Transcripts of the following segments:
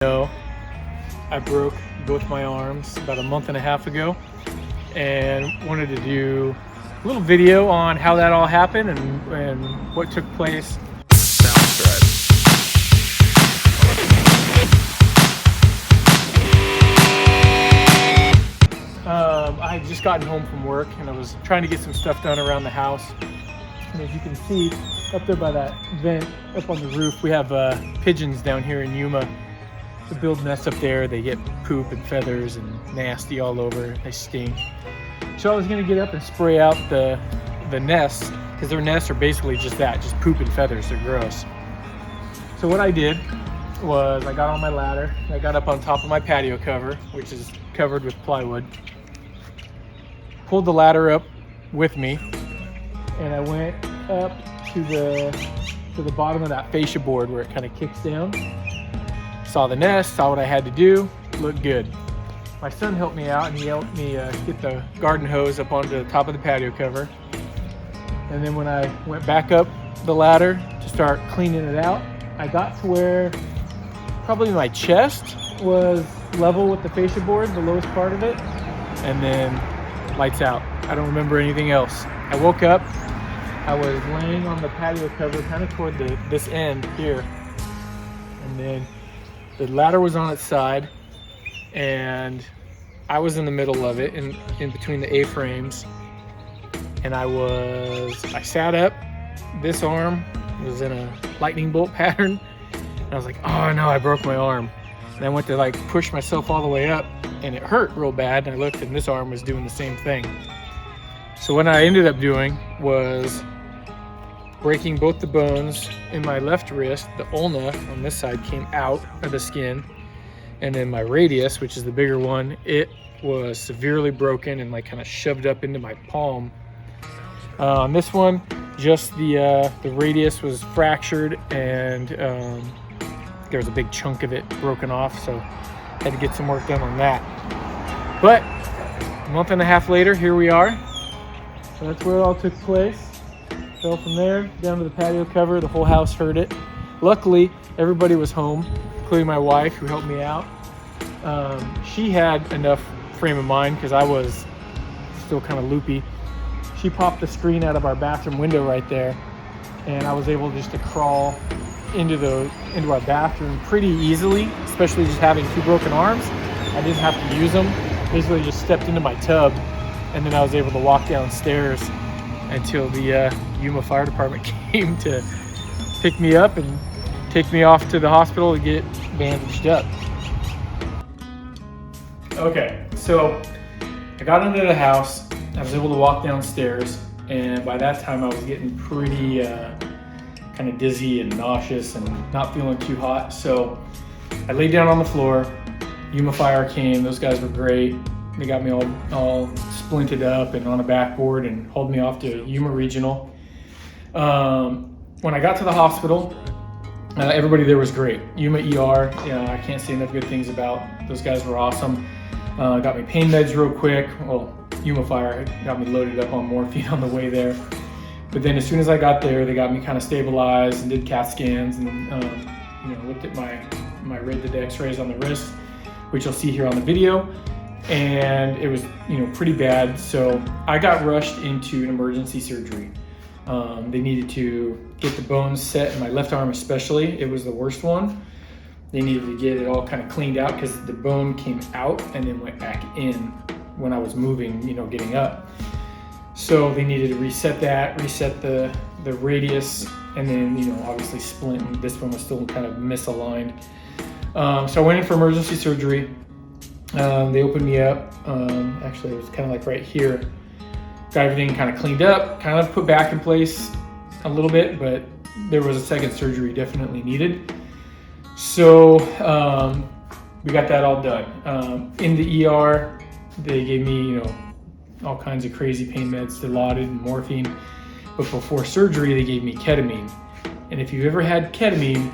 know, I broke both my arms about a month and a half ago and wanted to do a little video on how that all happened and what took place. I had just gotten home from work and I was trying to get some stuff done around the house. And as you can see up there by that vent up on the roof, we have pigeons down here in Yuma. They build nests up there. They get poop and feathers and nasty all over. They stink. So I was gonna get up and spray out the nests, because their nests are basically just that, just poop and feathers. They're gross. So what I did was I got on my ladder. I got up on top of my patio cover, which is covered with plywood. Pulled the ladder up with me, and I went up to the bottom of that fascia board where it kind of kicks down. Saw the nest, saw what I had to do, looked good. My son helped me out and he helped me get the garden hose up onto the top of the patio cover. And then when I went back up the ladder to start cleaning it out, I got to where probably my chest was level with the fascia board, the lowest part of it, and then lights out. I don't remember anything else. I woke up, I was laying on the patio cover kind of toward this end here, and then the ladder was on its side and I was in the middle of it in between the A-frames, and I sat up. This arm was in a lightning bolt pattern and I was like, oh no, I broke my arm. And I went to like push myself all the way up and it hurt real bad, and I looked and this arm was doing the same thing. So what I ended up doing was breaking both the bones in my left wrist. The ulna on this side came out of the skin, and then my radius, which is the bigger one, it was severely broken and like kind of shoved up into my palm. On this one, just the radius was fractured, and there was a big chunk of it broken off, so I had to get some work done on that. But a month and a half later, here we are. So that's where it all took place. Fell from there down to the patio cover. The whole house heard it. Luckily, everybody was home, including my wife, who helped me out. She had enough frame of mind because I was still kind of loopy. She popped the screen out of our bathroom window right there, and I was able just to crawl into our bathroom pretty easily, especially just having two broken arms. I didn't have to use them. Basically just stepped into my tub, and then I was able to walk downstairs until the Yuma Fire Department came to pick me up and take me off to the hospital to get bandaged up. Okay, so I got into the house. I was able to walk downstairs, and by that time I was getting pretty kind of dizzy and nauseous and not feeling too hot. So I laid down on the floor. Yuma Fire came. Those guys were great. They got me all splinted up and on a backboard and hauled me off to Yuma Regional. When I got to the hospital, everybody there was great. Yuma ER, I can't say enough good things about. Those guys were awesome. Got me pain meds real quick. Well, Yuma Fire got me loaded up on morphine on the way there. But then as soon as I got there, they got me kind of stabilized and did CAT scans and looked at my rated x-rays on the wrist, which you'll see here on the video. And it was pretty bad, so I got rushed into an emergency surgery. They needed to get the bones set in my left arm especially. It was the worst one. They needed to get it all kind of cleaned out because the bone came out and then went back in when I was moving, getting up. So they needed to reset the radius, and then obviously splint, and this one was still kind of misaligned. So I went in for emergency surgery. They opened me up. Actually, it was kind of like right here. Got everything kind of cleaned up, kind of put back in place a little bit, but there was a second surgery definitely needed. So we got that all done. In the ER, they gave me, all kinds of crazy pain meds, Dilaudid and morphine. But before surgery, they gave me ketamine. And if you've ever had ketamine,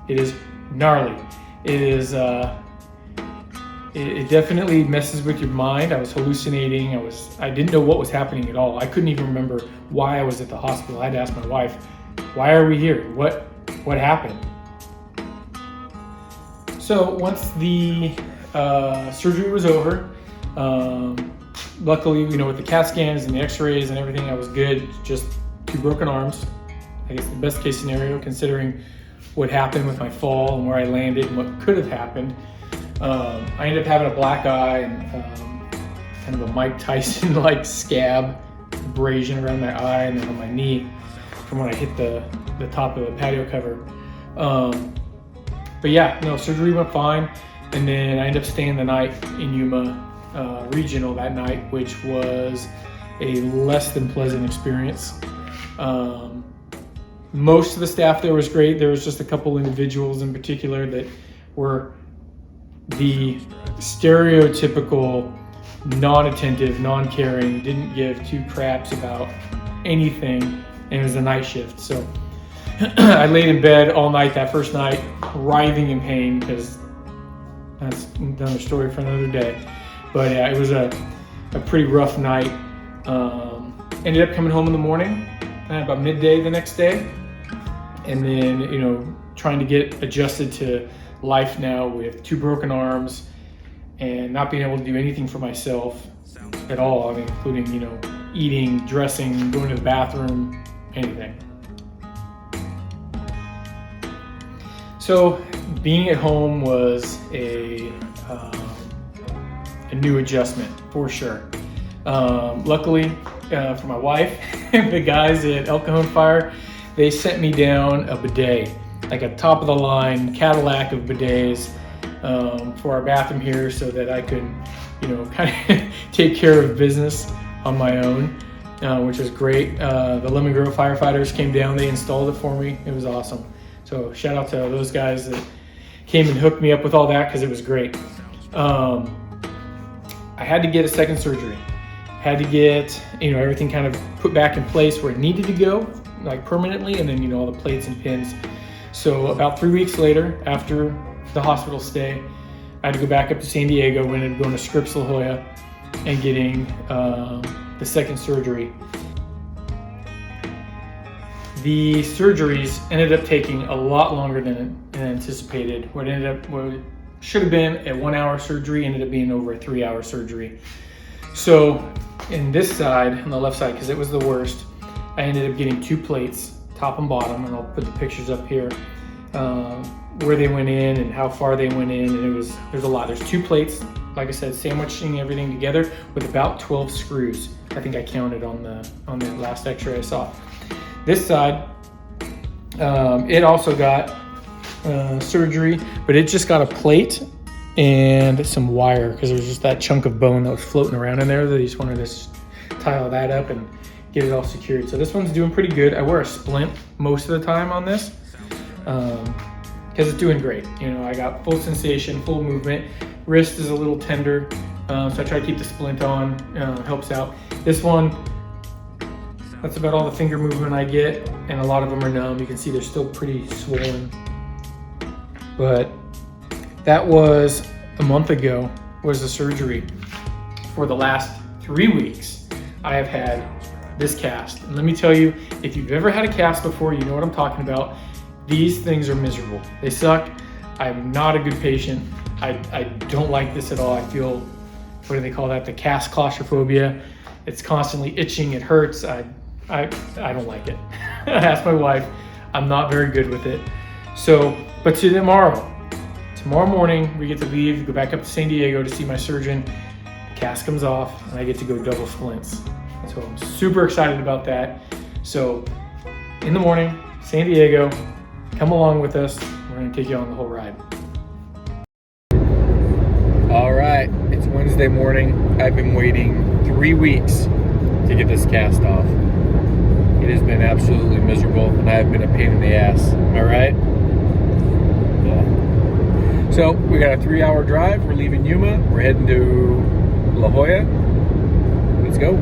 it is gnarly. It is. It definitely messes with your mind. I was hallucinating. I didn't know what was happening at all. I couldn't even remember why I was at the hospital. I had to ask my wife, why are we here? What happened? So once the surgery was over, luckily, with the CAT scans and the x-rays and everything, I was good. Just 2 broken arms. I guess the best case scenario, considering what happened with my fall and where I landed and what could have happened. I ended up having a black eye and kind of a Mike Tyson-like scab abrasion around my eye and then on my knee from when I hit the top of the patio cover. But yeah, no, surgery went fine. And then I ended up staying the night in Yuma Regional that night, which was a less than pleasant experience. Most of the staff there was great. There was just a couple individuals in particular that were the stereotypical non-attentive, non-caring, didn't give 2 craps about anything, and it was a night shift. So I laid in bed all night that first night, writhing in pain, because that's another story for another day. But yeah, it was a pretty rough night. Ended up coming home in the morning, about midday the next day, and then trying to get adjusted to life now with 2 broken arms and not being able to do anything for myself at all. I mean, including eating, dressing, going to the bathroom, anything. So being at home was a new adjustment for sure. Luckily for my wife and the guys at El Cajon Fire, they sent me down a bidet, like a top of the line Cadillac of bidets for our bathroom here, so that I could, kind of take care of business on my own, which was great. The Lemon Grove firefighters came down, they installed it for me. It was awesome. So shout out to those guys that came and hooked me up with all that, because it was great. I had to get a second surgery. Had to get everything kind of put back in place where it needed to go, like permanently, and then all the plates and pins. So about 3 weeks later, after the hospital stay, I had to go back up to San Diego. We ended up going to Scripps La Jolla and getting the second surgery. The surgeries ended up taking a lot longer than anticipated. What should have been a 1-hour surgery ended up being over a 3-hour surgery. So in this side, on the left side, because it was the worst, I ended up getting 2 plates, top and bottom, and I'll put the pictures up here, where they went in and how far they went in, and there's a lot. There's 2 plates, like I said, sandwiching everything together with about 12 screws. I think I counted on the last x-ray I saw. This side, it also got surgery, but it just got a plate and some wire, because there was just that chunk of bone that was floating around in there. They just wanted to tile that up and get it all secured. So this one's doing pretty good. I wear a splint most of the time on this, because it's doing great. I got full sensation, full movement. Wrist is a little tender, so I try to keep the splint on. Helps out. This one, that's about all the finger movement I get, and a lot of them are numb. You can see they're still pretty swollen. But that was a month ago, was the surgery. For the last 3 weeks, I have had this cast. And let me tell you, if you've ever had a cast before, you know what I'm talking about. These things are miserable. They suck. I'm not a good patient. I don't like this at all. I feel, what do they call that? The cast claustrophobia. It's constantly itching. It hurts. I don't like it. I asked my wife. I'm not very good with it. So, but tomorrow morning, we get to leave, go back up to San Diego to see my surgeon. The cast comes off, and I get to go double splints. So I'm super excited about that. So in the morning, San Diego, come along with us. We're gonna take you on the whole ride. All right, it's Wednesday morning. I've been waiting 3 weeks to get this cast off. It has been absolutely miserable, and I have been a pain in the ass. Am I right? Yeah. So we got a 3-hour drive. We're leaving Yuma. We're heading to La Jolla. Let's go.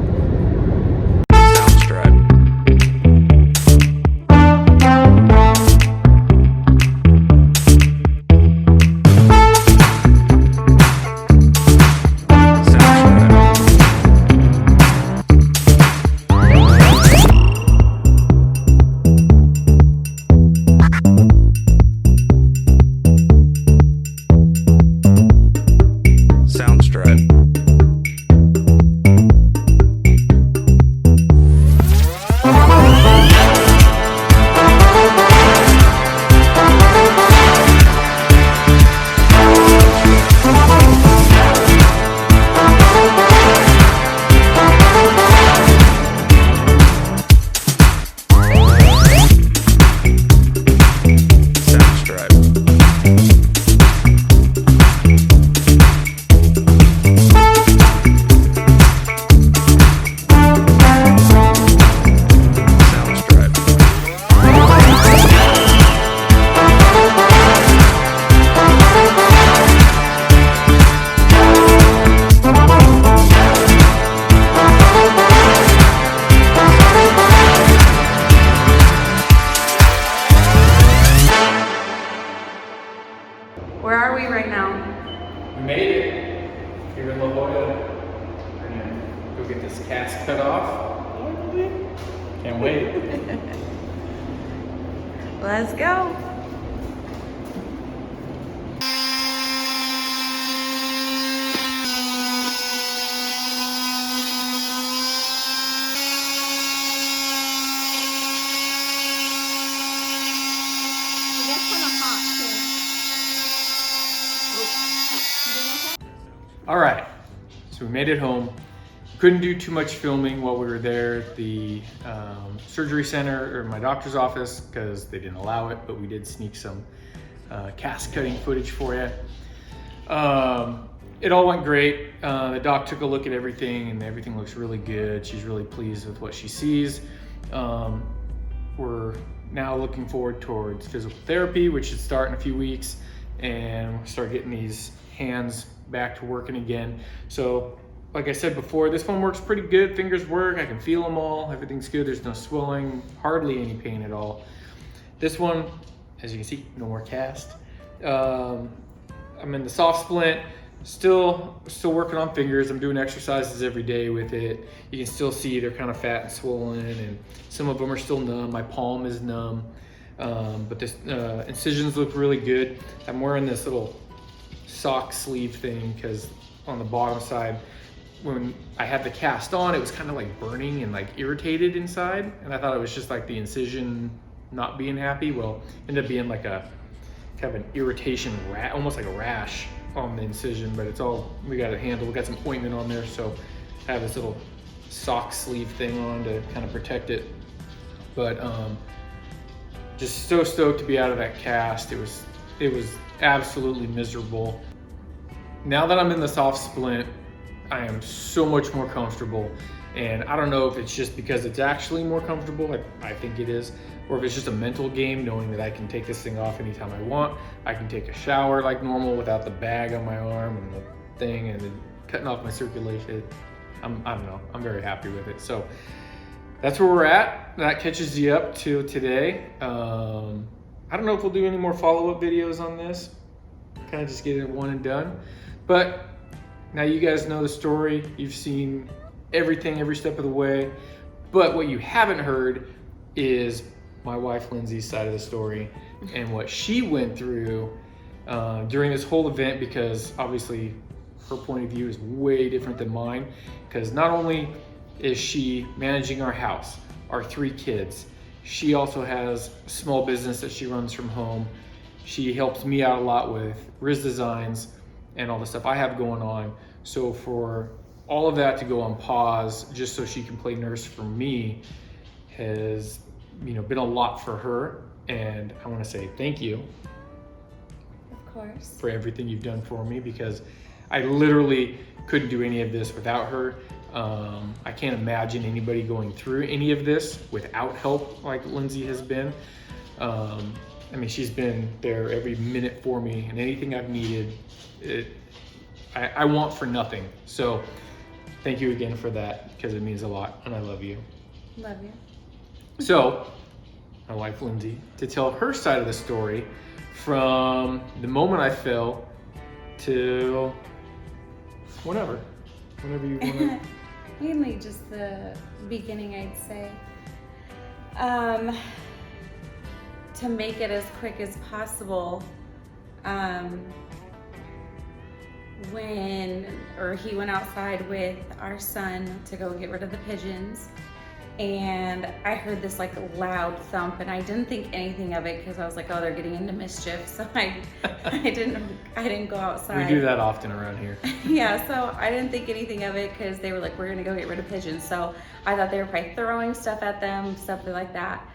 doing right now? We made it. Here in La Jolla. We're gonna go get this cast cut off. Can't wait. Let's go. All right, so we made it home. Couldn't do too much filming while we were there at the surgery center or my doctor's office because they didn't allow it, but we did sneak some cast cutting footage for you. It all went great. The doc took a look at everything and everything looks really good. She's really pleased with what she sees. We're now looking forward towards physical therapy, which should start in a few weeks, and we'll start getting these hands back to working again. So like I said before, this one works pretty good. Fingers work, I can feel them all. Everything's good, there's no swelling, hardly any pain at all. This one, as you can see, no more cast. I'm in the soft splint, still working on fingers. I'm doing exercises every day with it. You can still see they're kind of fat and swollen, and some of them are still numb. My palm is numb, but the incisions look really good. I'm wearing this little sock sleeve thing because on the bottom side, when I had the cast on, it was kind of like burning and like irritated inside, and I thought it was just like the incision not being happy. Well, it ended up being like a kind of an irritation, almost like a rash on the incision, but it's all, we got it handled. We got some ointment on there, so I have this little sock sleeve thing on to kind of protect it. But just so stoked to be out of that cast. It was absolutely miserable. Now that I'm in the soft splint, I am so much more comfortable, and I don't know if it's just because it's actually more comfortable, I think it is, or if it's just a mental game knowing that I can take this thing off anytime I want. I can take a shower like normal without the bag on my arm and the thing and then cutting off my circulation. I don't know, I'm very happy with it. So that's where we're at. That catches you up to today. I don't know if we'll do any more follow-up videos on this. Kind of just get it one and done. But now you guys know the story. You've seen everything, every step of the way. But what you haven't heard is my wife Lindsay's side of the story and what she went through during this whole event, because obviously her point of view is way different than mine. Because not only is she managing our house, our 3 kids, she also has a small business that she runs from home. She helps me out a lot with Riz Designs and all the stuff I have going on. So for all of that to go on pause just so she can play nurse for me has, been a lot for her. And I want to say thank you. Of course. For everything you've done for me, because I literally couldn't do any of this without her. I can't imagine anybody going through any of this without help like Lindsay has been. She's been there every minute for me, and anything I've needed, I want for nothing. So thank you again for that, because it means a lot, and I love you. Love you. So my wife Lindsay, to tell her side of the story from the moment I fell to whenever you want to. Mainly just the beginning, I'd say. To make it as quick as possible, he went outside with our son to go get rid of the pigeons, and I heard this like loud thump, and I didn't think anything of it because I was like, oh, they're getting into mischief, so I didn't go outside. We do that often around here. Yeah, so I didn't think anything of it because they were like, we're gonna go get rid of pigeons, so I thought they were probably throwing stuff at them, something like that.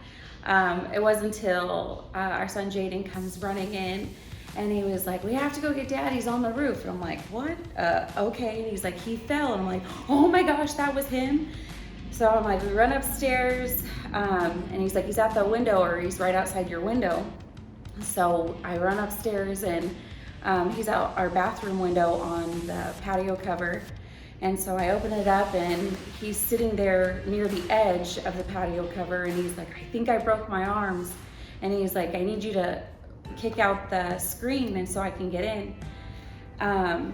It wasn't until our son Jaden comes running in, and he was like, we have to go get Dad, he's on the roof. And I'm like, what? Okay. And he's like, he fell. And I'm like, oh my gosh, that was him. So I'm like, we run upstairs, and he's like, he's at the window, or he's right outside your window. So I run upstairs, and he's out our bathroom window on the patio cover. And so I open it up, and he's sitting there near the edge of the patio cover, and he's like, I think I broke my arms. And he's like, I need you to kick out the screen and so I can get in.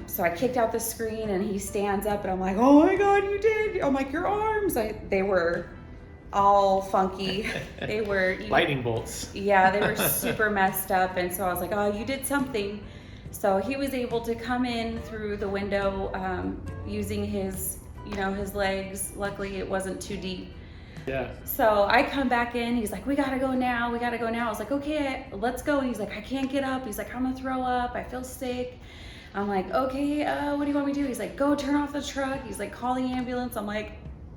So I kicked out the screen and he stands up and I'm like, oh my God, you did. I'm like, your arms. They were all funky. They were lightning bolts. Yeah, they were super messed up. And so I was like, oh, you did something. So he was able to come in through the window using his legs. Luckily it wasn't too deep. Yeah. So I come back in, he's like, we gotta go now. I was like, okay, let's go. He's like, I can't get up. He's like, I'm gonna throw up. I feel sick. I'm like, okay, what do you want me to do? He's like, go turn off the truck. He's like, call the ambulance. I'm like,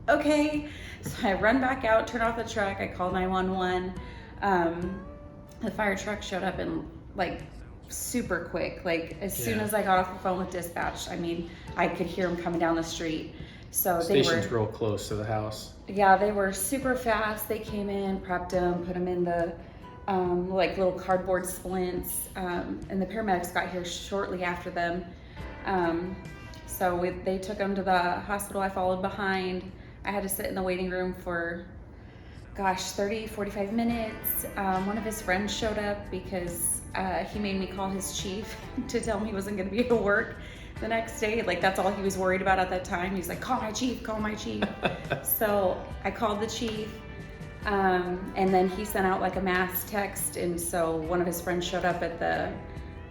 okay. So I run back out, turn off the truck. I called 911. The fire truck showed up in like super quick. Like as soon as I got off the phone with dispatch, I mean, I could hear them coming down the street. So Station's real close to the house. Yeah, they were super fast. They came in, prepped them, put them in the like little cardboard splints, and the paramedics got here shortly after them. So they took him to the hospital. I followed behind. I had to sit in the waiting room for, 30-45 minutes. One of his friends showed up because he made me call his chief to tell him he wasn't going to be able to work the next day. Like that's all he was worried about at that time. He's like, call my chief. So I called the chief. And then he sent out like a mass text, and so one of his friends showed up at the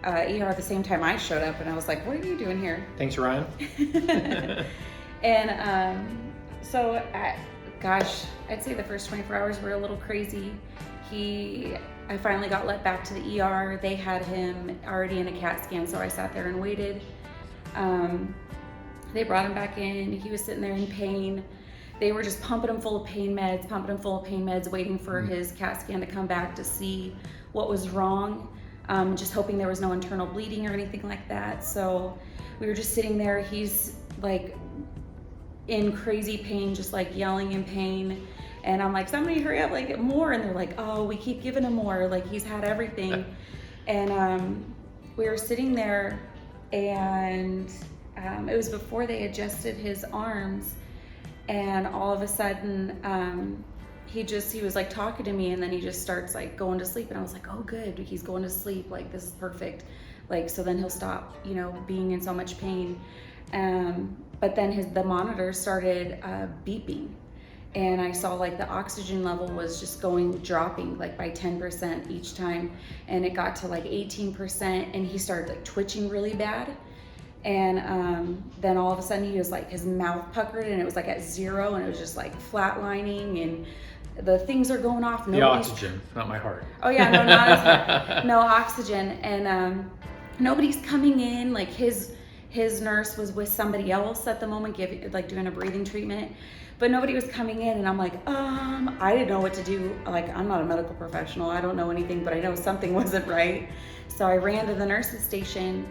ER at the same time I showed up, and I was like, what are you doing here? Thanks, Ryan. And so I'd say the first 24 hours were a little crazy. I finally got let back to the ER. They had him already in a CAT scan, so I sat there and waited. They brought him back in. He was sitting there in pain. They were just pumping him full of pain meds, waiting for his CAT scan to come back to see what was wrong, just hoping there was no internal bleeding or anything like that. So we were just sitting there. He's like in crazy pain, just like yelling in pain. And I'm like, somebody hurry up, like more. And they're like, oh, we keep giving him more. Like he's had everything. And we were sitting there, and it was before they adjusted his arms. And all of a sudden, he was like talking to me, and then he just starts like going to sleep. And I was like, oh good, he's going to sleep. Like this is perfect. Like, so then he'll stop, being in so much pain. But then the monitor started beeping. And I saw like the oxygen level was just dropping like by 10% each time. And it got to like 18%, and he started like twitching really bad. And then all of a sudden he was like, his mouth puckered, and it was like at 0, and it was just like flatlining, and the things are going off. The oxygen, not my heart. Oh yeah, no, not his heart. No oxygen. And nobody's coming in. Like his nurse was with somebody else at the moment, doing a breathing treatment, but nobody was coming in. And I'm like, I didn't know what to do. Like, I'm not a medical professional. I don't know anything, but I know something wasn't right. So I ran to the nurse's station.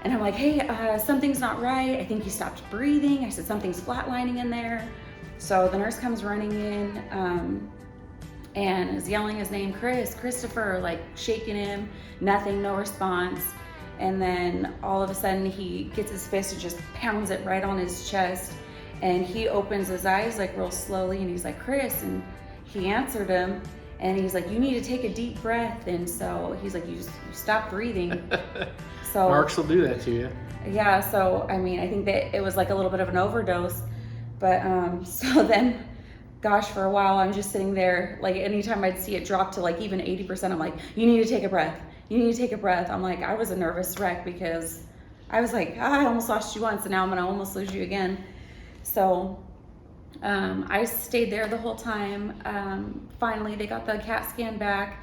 And I'm like, hey, something's not right. I think he stopped breathing. I said, something's flatlining in there. So the nurse comes running in and is yelling his name, Christopher, like shaking him, nothing, no response. And then all of a sudden he gets his fist and just pounds it right on his chest. And he opens his eyes like real slowly, and he's like, Chris. And he answered him. And he's like, you need to take a deep breath. And so he's like, you stop breathing. So Marks will do that to you. Yeah, so I mean, I think that it was like a little bit of an overdose. But so then, for a while I'm just sitting there, like anytime I'd see it drop to like even 80%, I'm like, you need to take a breath. I'm like, I was a nervous wreck because I was like, I almost lost you once, and now I'm gonna almost lose you again. So I stayed there the whole time. Finally, they got the CAT scan back.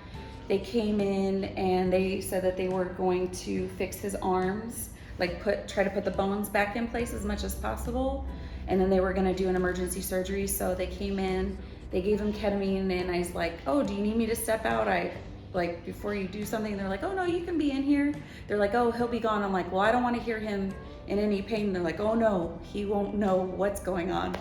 They came in and they said that they were going to fix his arms, like try to put the bones back in place as much as possible. And then they were gonna do an emergency surgery. So they came in, they gave him ketamine, and I was like, oh, do you need me to step out? Before you do something, they're like, oh no, you can be in here. They're like, oh, he'll be gone. I'm like, well, I don't wanna hear him in any pain. They're like, oh no, he won't know what's going on.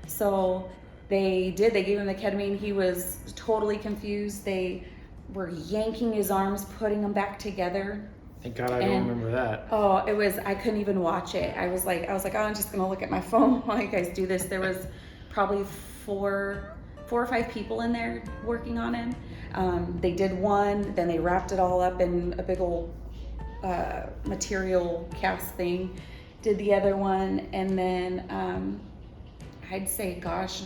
So they gave him the ketamine. He was totally confused. They were yanking his arms, putting them back together. Thank God I don't remember that. Oh, I couldn't even watch it. I was like, oh, I'm just gonna look at my phone while you guys do this. There was probably four or five people in there working on him. They did one, then they wrapped it all up in a big old material cast thing, did the other one, and then I'd say, gosh,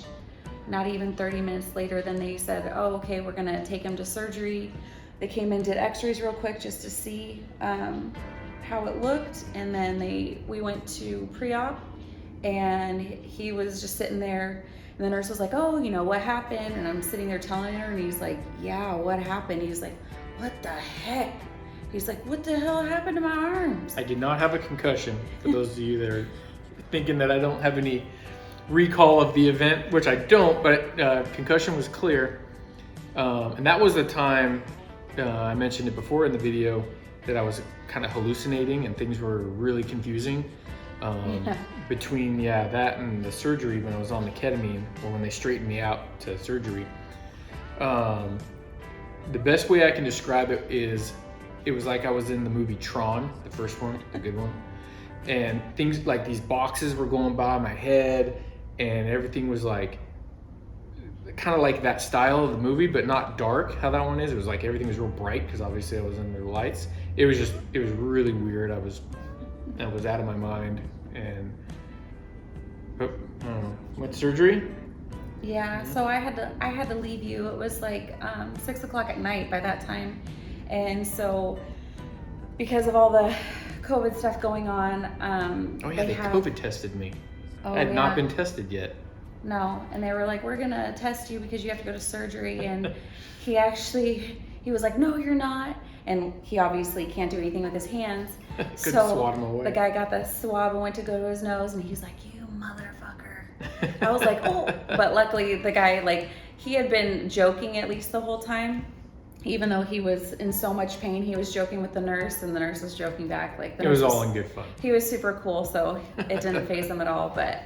not even 30 minutes later, then they said, oh, okay, we're gonna take him to surgery. They came in, did x-rays real quick just to see how it looked, and then we went to pre-op, and he was just sitting there, and the nurse was like, oh, you know, what happened? And I'm sitting there telling her, and he's like, yeah, what happened? He's like, what the heck? He's like, what the hell happened to my arms? I did not have a concussion, for those of you that are thinking that I don't have any recall of the event, which I don't, but concussion was clear. And that was the time, I mentioned it before in the video, that I was kind of hallucinating and things were really confusing. Between that and the surgery when I was on the ketamine, or when they straightened me out to surgery. The best way I can describe it is, it was like I was in the movie Tron, the first one, the good one. And things like these boxes were going by my head, and everything was like, kind of like that style of the movie, but not dark, how that one is. It was like everything was real bright, because obviously I was under the lights. It was really weird. I was out of my mind, and went to surgery. Yeah, so I had to leave you. It was like 6 o'clock at night by that time, and so because of all the COVID stuff going on, they COVID tested me. I had not been tested yet. No, and they were like, we're gonna test you because you have to go to surgery, and he was like, no, you're not, and he obviously can't do anything with his hands. Couldn't swat him away. The guy got the swab and went to go to his nose, and he's like, you motherfucker. I was like, oh, but luckily the guy, like, he had been joking at least the whole time. Even though he was in so much pain, he was joking with the nurse, and the nurse was joking back. Like, it was all in good fun. He was super cool, so it didn't faze him at all. But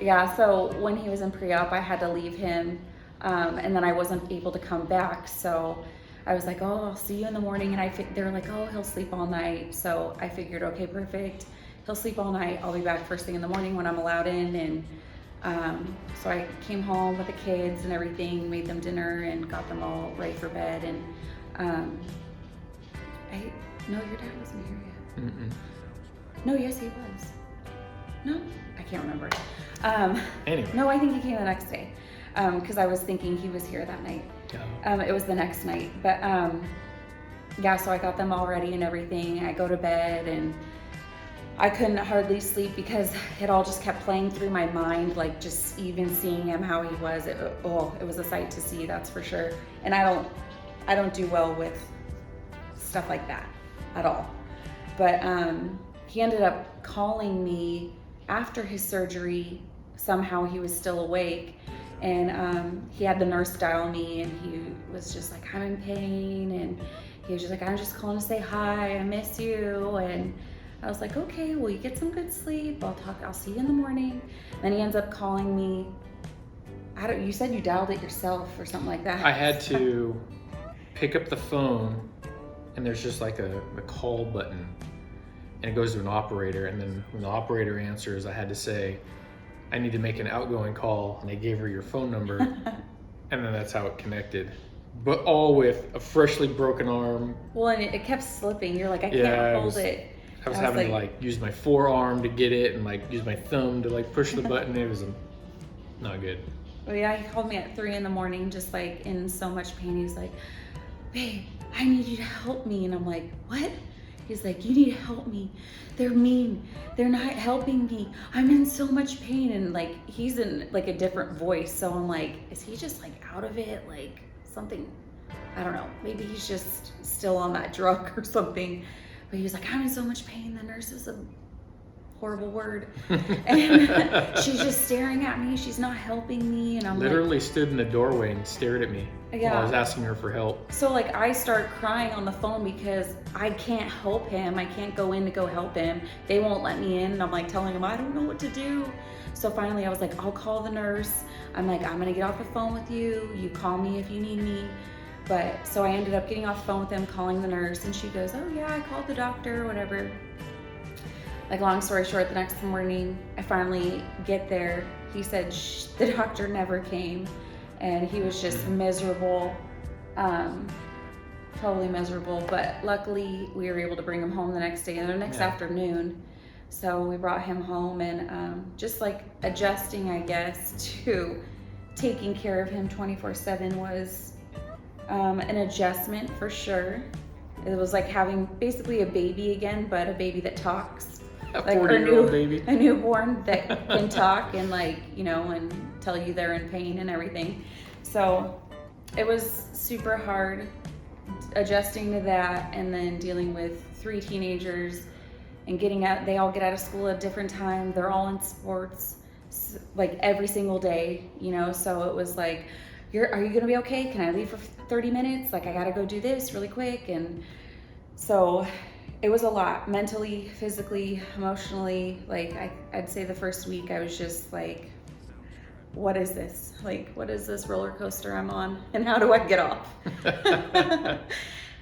yeah, so when he was in pre-op, I had to leave him, and then I wasn't able to come back. So I was like, oh, I'll see you in the morning. And they were like, oh, he'll sleep all night. So I figured, okay, perfect. He'll sleep all night. I'll be back first thing in the morning when I'm allowed in. And so I came home with the kids and everything, made them dinner and got them all ready for bed. And no, your dad wasn't here yet. Mm-mm. No, yes, he was. No, I can't remember. Anyway. No, I think he came the next day, because I was thinking he was here that night. Oh. It was the next night, but yeah, so I got them all ready and everything. I go to bed, and I couldn't hardly sleep because it all just kept playing through my mind, like just even seeing him how he was. It was a sight to see, that's for sure. And I don't do well with stuff like that at all. But he ended up calling me after his surgery. Somehow he was still awake, and he had the nurse dial me, and he was just like, I'm in pain, and he was just like, I'm just calling to say hi, I miss you. And I was like, okay, well, you get some good sleep, I'll see you in the morning. Then he ends up calling me. You said you dialed it yourself or something like that. I had to pick up the phone, and there's just like a call button, and it goes to an operator, and then when the operator answers, I had to say, I need to make an outgoing call, and they gave her your phone number, and then that's how it connected. But all with a freshly broken arm. Well, and it kept slipping. You're like, I can't hold it. I was having to like use my forearm to get it, and like use my thumb to like push the button. It was not good. Well, yeah, he called me at 3 a.m, just like in so much pain. He's like, babe, I need you to help me. And I'm like, what? He's like, you need to help me. They're mean. They're not helping me. I'm in so much pain. And like, he's in like a different voice. So I'm like, is he just like out of it? Like something, I don't know. Maybe he's just still on that drug or something. But he was like, I'm in so much pain. The nurse is a horrible word. And she's just staring at me. She's not helping me. And I'm literally stood in the doorway and stared at me while I was asking her for help. So like I start crying on the phone because I can't help him. I can't go in to go help him. They won't let me in. And I'm like telling him, I don't know what to do. So finally I was like, I'll call the nurse. I'm like, I'm gonna get off the phone with you. You call me if you need me. But so I ended up getting off the phone with him, calling the nurse, and she goes, oh yeah, I called the doctor or whatever. Like long story short, the next morning I finally get there. He said the doctor never came, and he was just miserable. Totally miserable, but luckily we were able to bring him home the next day, the next afternoon. So we brought him home, and just like adjusting, I guess, to taking care of him 24/7 was an adjustment for sure. It was like having basically a baby again, but a baby that talks. A Like 40-year-old baby. a newborn that can talk and and tell you they're in pain and everything. So it was super hard adjusting to that, and then dealing with 3 teenagers and getting out. They all get out of school at a different time. They're all in sports like every single day, so it was like, are you gonna be okay? Can I leave for 30 minutes? Like, I gotta go do this really quick. And so it was a lot, mentally, physically, emotionally. Like, I'd say the first week I was just like, what is this? Like, what is this roller coaster I'm on, and how do I get off?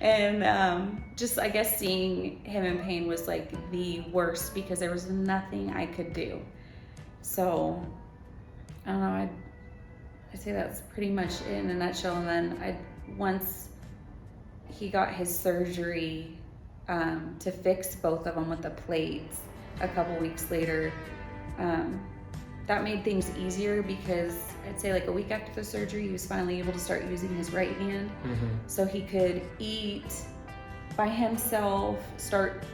And just, I guess, seeing him in pain was like the worst, because there was nothing I could do. So I don't know, I'd say that's pretty much it in a nutshell. And then once he got his surgery to fix both of them with the plates a couple weeks later, that made things easier, because I'd say like a week after the surgery, he was finally able to start using his right hand. So he could eat by himself, start,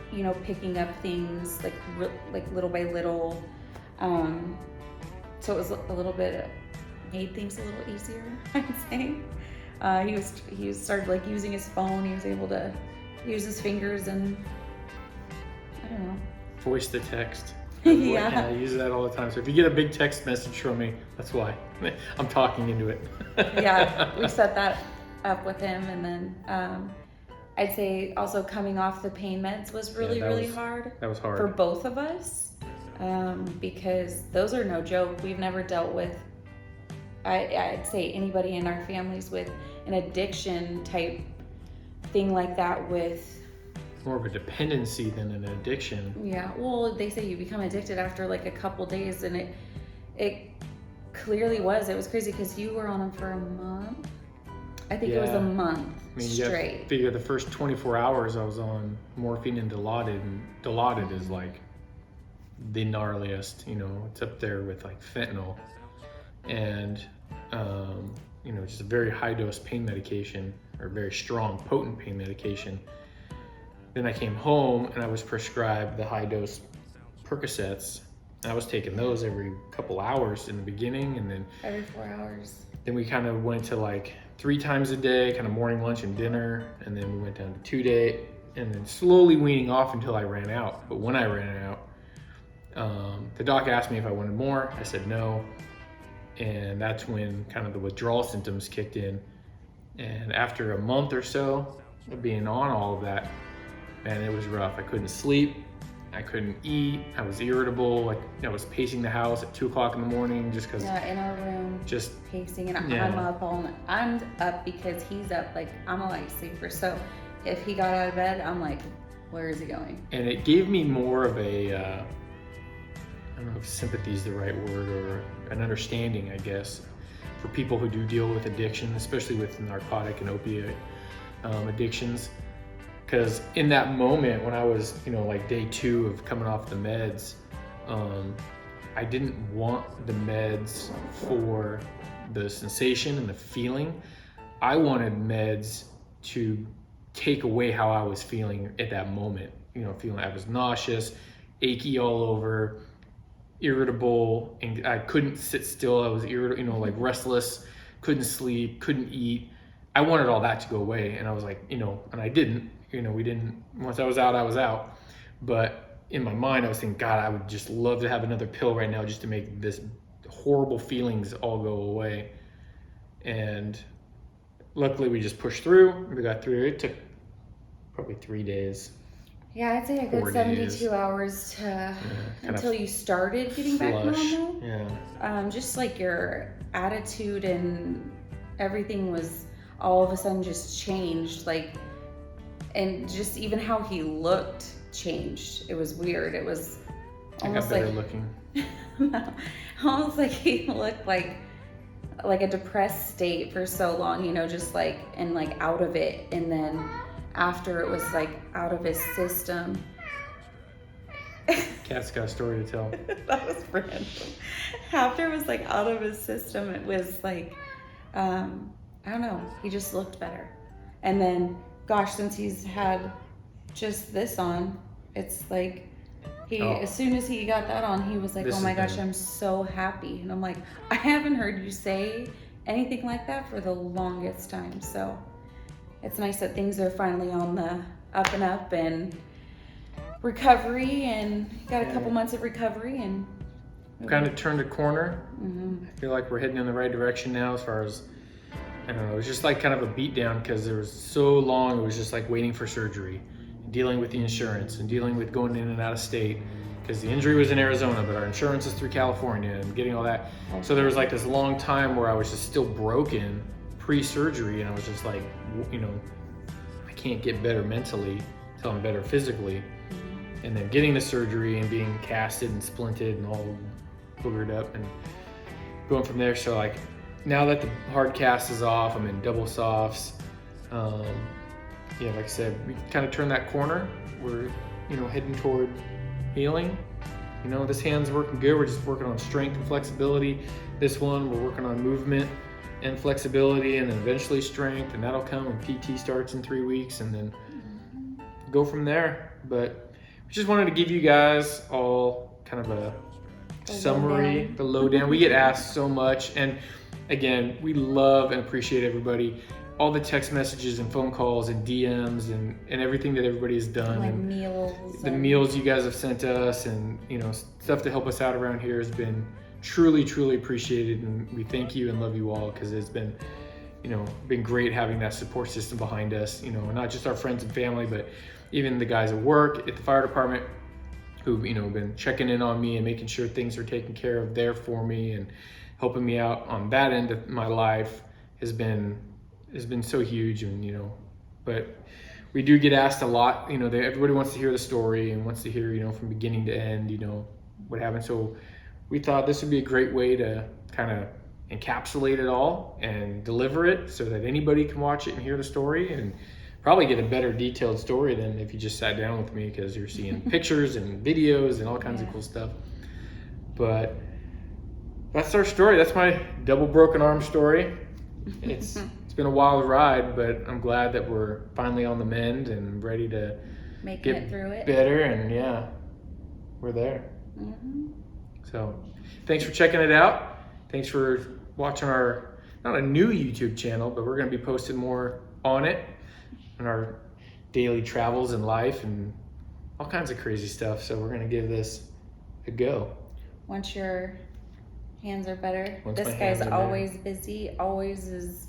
picking up things like little by little. So it was a little bit, made things a little easier, I'd say. He started like using his phone. He was able to use his fingers and, I don't know. Voice to text. Yeah. I use that all the time. So if you get a big text message from me, that's why. I'm talking into it. Yeah, we set that up with him. And then I'd say also coming off the pain meds was really hard. That was hard. For both of us, because those are no joke. We've never dealt with, I'd say, anybody in our families with an addiction type thing like that, with more of a dependency than an addiction. Yeah, well, they say you become addicted after like a couple days, and it clearly was. It was crazy, because you were on them for a month. I think it was a month straight. You figure the first 24 hours I was on morphine and Dilaudid, and Dilaudid is like the gnarliest, it's up there with like fentanyl, and just a very high dose pain medication, or very strong, potent pain medication. Then I came home and I was prescribed the high dose Percocets. And I was taking those every couple hours in the beginning, and then every 4 hours. Then we kind of went to like 3 times a day, kind of morning, lunch, and dinner. And then we went down to 2 day, and then slowly weaning off until I ran out. But when I ran out, the doc asked me if I wanted more. I said no. And that's when kind of the withdrawal symptoms kicked in. And after a month or so of being on all of that, man, it was rough. I couldn't sleep. I couldn't eat. I was irritable. Like, I was pacing the house at 2 o'clock in the morning just because. Yeah, in our room. Just pacing, and I'm up because he's up. Like, I'm a light sleeper, so if he got out of bed, I'm like, where is he going? And it gave me more of a, I don't know if sympathy is the right word, or an understanding, I guess, for people who do deal with addiction, especially with narcotic and opiate addictions. Because in that moment when I was, like day 2 of coming off the meds, I didn't want the meds for the sensation and the feeling. I wanted meds to take away how I was feeling at that moment. Feeling I was nauseous, achy all over, irritable, and I couldn't sit still. I was irritable, like restless, couldn't sleep, couldn't eat. I wanted all that to go away, and I was like, and I didn't. We didn't, once I was out, I was out. But in my mind, I was thinking, God, I would just love to have another pill right now just to make this horrible feelings all go away. And luckily we just pushed through. We got through. It took probably 3 days. Yeah, I'd say a good 72 hours until you started getting back normal. Yeah. Just like your attitude and everything was all of a sudden just changed. Like, and just even how he looked changed. It was weird. It was almost like looking. Almost like he looked like like a depressed state for so long, you know, just like, and like out of it. And then after it was like out of his system. Cat's got a story to tell. That was random. After it was like out of his system, it was like, I don't know, he just looked better. And then, gosh, since he's had just this on, it's like, as soon as he got that on, he was like, oh my gosh, I'm so happy. And I'm like, I haven't heard you say anything like that for the longest time. So it's nice that things are finally on the up and up and recovery, and got a couple months of recovery, and kind of turned a corner. I feel like we're heading in the right direction now as far as, I don't know, it was just like kind of a beat down because there was so long, it was just like waiting for surgery, dealing with the insurance and dealing with going in and out of state because the injury was in Arizona, but our insurance is through California and getting all that. So there was like this long time where I was just still broken pre-surgery, and I was just like, you know, I can't get better mentally until I'm better physically. And then getting the surgery and being casted and splinted and all boogered up and going from there. So like now that the hard cast is off, I'm in double softs. Yeah, like I said, we kind of turned that corner. We're, you know, heading toward healing. You know, this hand's working good. We're just working on strength and flexibility. This one, we're working on movement and flexibility, and then eventually strength, and that'll come when PT starts in 3 weeks, and then go from there. But we just wanted to give you guys all kind of a summary, the lowdown. We get asked so much, and again, we love and appreciate everybody, all the text messages and phone calls and DMs and everything that everybody has done, like and meals, the meals you guys have sent us, and you know, stuff to help us out around here has been truly appreciated, and we thank you and love you all, because it's been, you know, been great having that support system behind us, you know, not just our friends and family, but even the guys at work, at the fire department, who've, you know, been checking in on me and making sure things are taken care of there for me and helping me out on that end of my life has been so huge. And, you know, but we do get asked a lot, you know, everybody wants to hear the story and wants to hear, you know, from beginning to end, you know, what happened. So we thought this would be a great way to kind of encapsulate it all and deliver it so that anybody can watch it and hear the story, and probably get a better detailed story than if you just sat down with me, because you're seeing pictures and videos and all kinds of cool stuff. But that's our story. That's my double broken arm story. It's been a wild ride, but I'm glad that we're finally on the mend and ready to making it through it better, and yeah, we're there. So thanks for checking it out. Thanks for watching our, not a new YouTube channel, but we're going to be posting more on it, and our daily travels in life and all kinds of crazy stuff. So we're going to give this a go. Once your hands are better. Once this my guy's hands are always better. busy, always is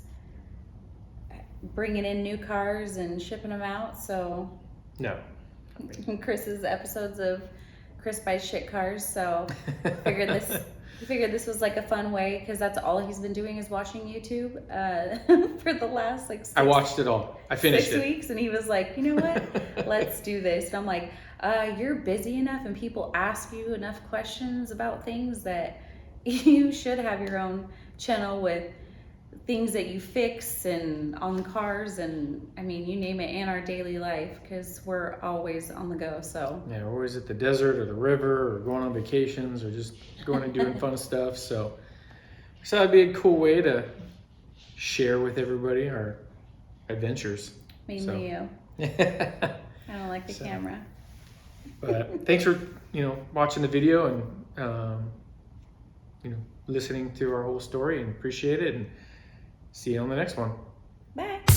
bringing in new cars and shipping them out. So No. Chris's episodes of Chris buys shit cars. So figured this was like a fun way, because that's all he's been doing is watching YouTube for the last like I watched it all. I finished 6 weeks, and he was like, you know what, let's do this. And I'm like, you're busy enough and people ask you enough questions about things that you should have your own channel with things that you fix and on cars, and I mean, you name it, in our daily life, because we're always on the go. So yeah, we're always at the desert or the river or going on vacations or just going and doing fun stuff. So that'd be a cool way to share with everybody our adventures. Mainly you. I don't like the camera. But thanks for, you know, watching the video and you know, listening to our whole story, and appreciate it, and see you on the next one. Bye.